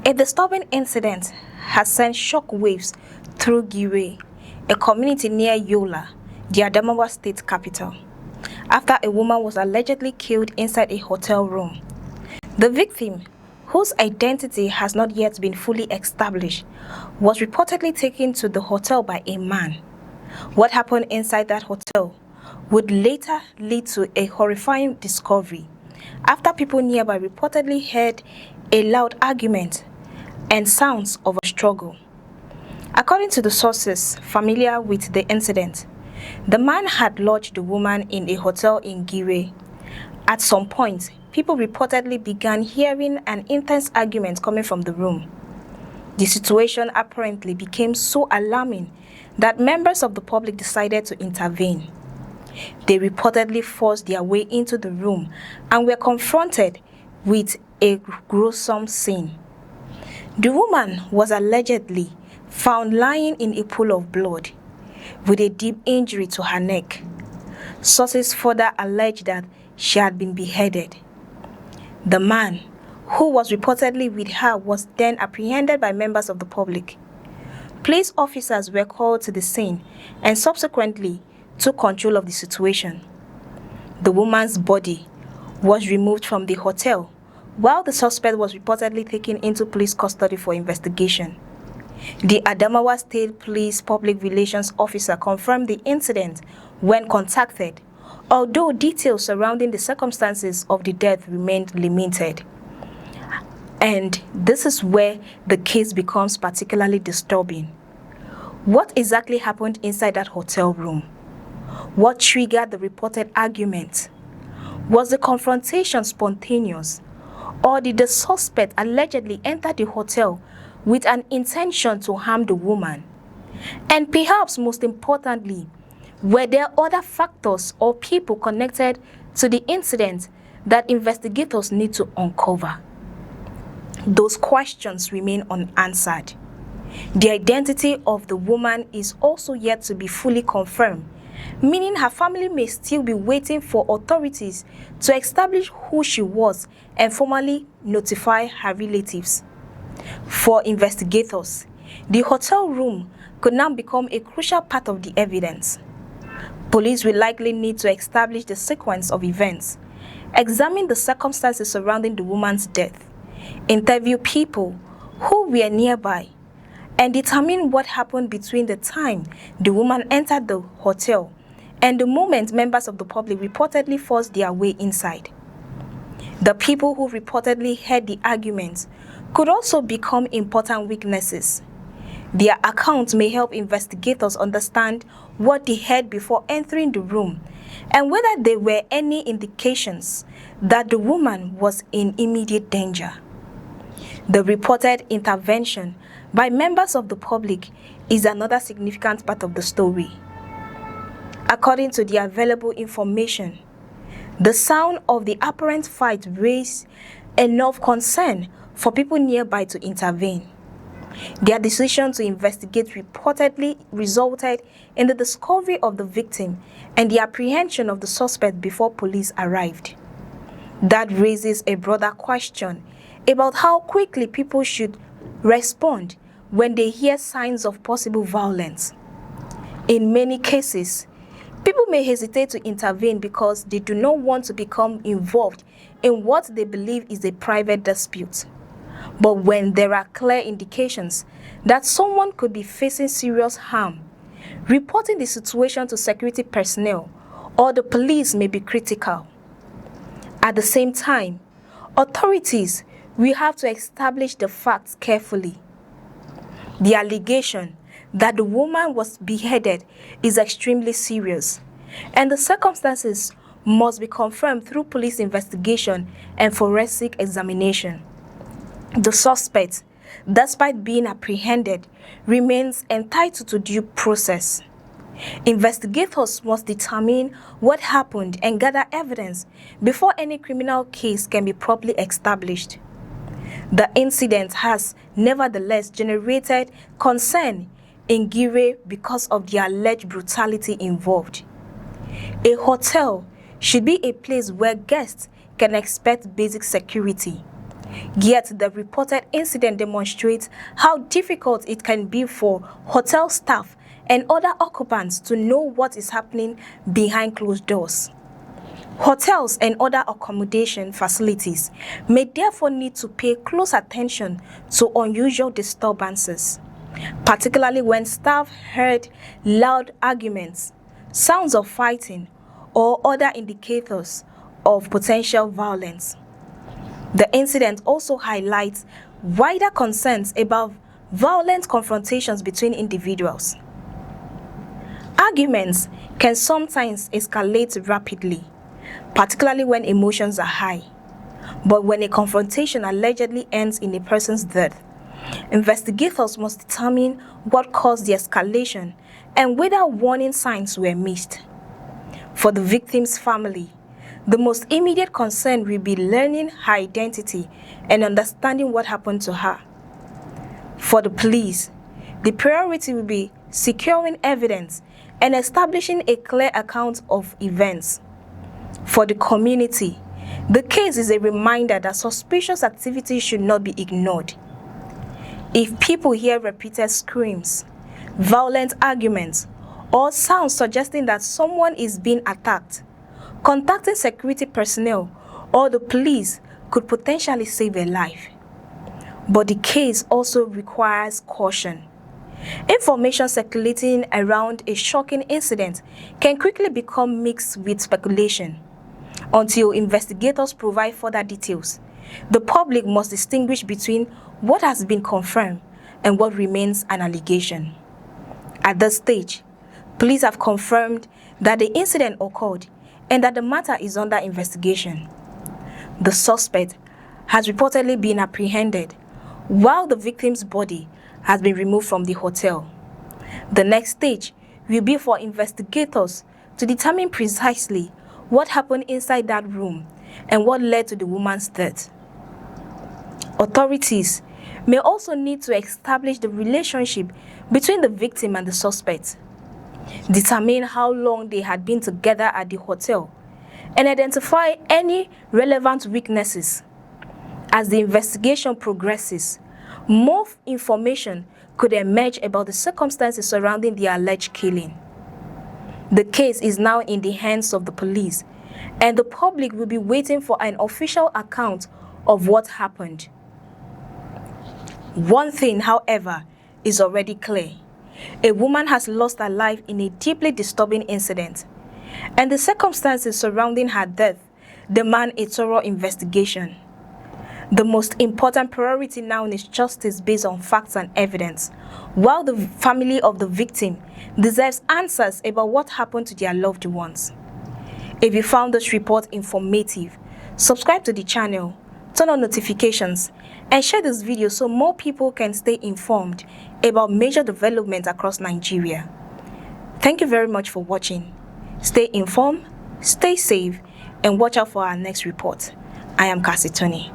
A disturbing incident has sent shock waves through Gire, a community near Yola, the ADAMAWA state capital, after a woman was allegedly killed inside a hotel room. The victim, whose identity has not yet been fully established, was reportedly taken to the hotel by a man. What happened inside that hotel would later lead to a horrifying discovery after people nearby reportedly heard a loud argument and sounds of a struggle. According to the sources familiar with the incident, the man had lodged the woman in a hotel in Gire. At some point, people reportedly began hearing an intense argument coming from the room. The situation apparently became so alarming that members of the public decided to intervene. They reportedly forced their way into the room and were confronted with a gruesome scene. The woman was allegedly found lying in a pool of blood with a deep injury to her neck. Sources further allege that she had been beheaded. The man, who was reportedly with her, was then apprehended by members of the public. Police officers were called to the scene and subsequently took control of the situation. The woman's body was removed from the hotel, while the suspect was reportedly taken into police custody for investigation. The ADAMAWA State Police Public Relations Officer confirmed the incident when contacted, although details surrounding the circumstances of the death remained limited. And this is where the case becomes particularly disturbing. What exactly happened inside that hotel room? What triggered the reported argument? Was the confrontation spontaneous? Or did the suspect allegedly enter the hotel with an intention to harm the woman? And perhaps most importantly, were there other factors or people connected to the incident that investigators need to uncover? Those questions remain unanswered. The identity of the woman is also yet to be fully confirmed, meaning her family may still be waiting for authorities to establish who she was and formally notify her relatives. For investigators, the hotel room could now become a crucial part of the evidence. Police will likely need to establish the sequence of events, examine the circumstances surrounding the woman's death, interview people who were nearby, and determine what happened between the time the woman entered the hotel and the moment members of the public reportedly forced their way inside. The people who reportedly heard the arguments could also become important witnesses. Their accounts may help investigators understand what they heard before entering the room and whether there were any indications that the woman was in immediate danger. The reported intervention by members of the public is another significant part of the story. According to the available information, the sound of the apparent fight raised enough concern for people nearby to intervene. Their decision to investigate reportedly resulted in the discovery of the victim and the apprehension of the suspect before police arrived. That raises a broader question about how quickly people should respond when they hear signs of possible violence. In many cases, people may hesitate to intervene because they do not want to become involved in what they believe is a private dispute. But when there are clear indications that someone could be facing serious harm, reporting the situation to security personnel or the police may be critical. At the same time, authorities will have to establish the facts carefully. The allegation that the woman was beheaded is extremely serious, and the circumstances must be confirmed through police investigation and forensic examination. The suspect, despite being apprehended, remains entitled to due process. Investigators must determine what happened and gather evidence before any criminal case can be properly established. The incident has nevertheless generated concern in Gire because of the alleged brutality involved. A hotel should be a place where guests can expect basic security, Yet the reported incident demonstrates how difficult it can be for hotel staff and other occupants to know what is happening behind closed doors. Hotels and other accommodation facilities may therefore need to pay close attention to unusual disturbances, particularly when staff heard loud arguments, sounds of fighting, or other indicators of potential violence. The incident also highlights wider concerns about violent confrontations between individuals. Arguments can sometimes escalate rapidly, particularly when emotions are high. But when a confrontation allegedly ends in a person's death, investigators must determine what caused the escalation and whether warning signs were missed. For the victim's family, the most immediate concern will be learning her identity and understanding what happened to her. For the police, the priority will be securing evidence and establishing a clear account of events. For the community, the case is a reminder that suspicious activity should not be ignored. If people hear repeated screams, violent arguments, or sounds suggesting that someone is being attacked, contacting security personnel or the police could potentially save a life. But the case also requires caution. Information circulating around a shocking incident can quickly become mixed with speculation. Until investigators provide further details, the public must distinguish between what has been confirmed and what remains an allegation. At this stage, police have confirmed that the incident occurred and that the matter is under investigation. The suspect has reportedly been apprehended, while the victim's body has been removed from the hotel. The next stage will be for investigators to determine precisely what happened inside that room and what led to the woman's death. Authorities may also need to establish the relationship between the victim and the suspect, determine how long they had been together at the hotel, and identify any relevant weaknesses. As the investigation progresses, more information could emerge about the circumstances surrounding the alleged killing. The case is now in the hands of the police, and the public will be waiting for an official account of what happened. One thing, however, is already clear. A woman has lost her life in a deeply disturbing incident, and the circumstances surrounding her death demand a thorough investigation. The most important priority now is justice based on facts and evidence, while the family of the victim deserves answers about what happened to their loved ones. If you found this report informative, subscribe to the channel, turn on notifications, and share this video so more people can stay informed about major developments across Nigeria. Thank you very much for watching. Stay informed, stay safe, and watch out for our next report. I am Cassie Tony.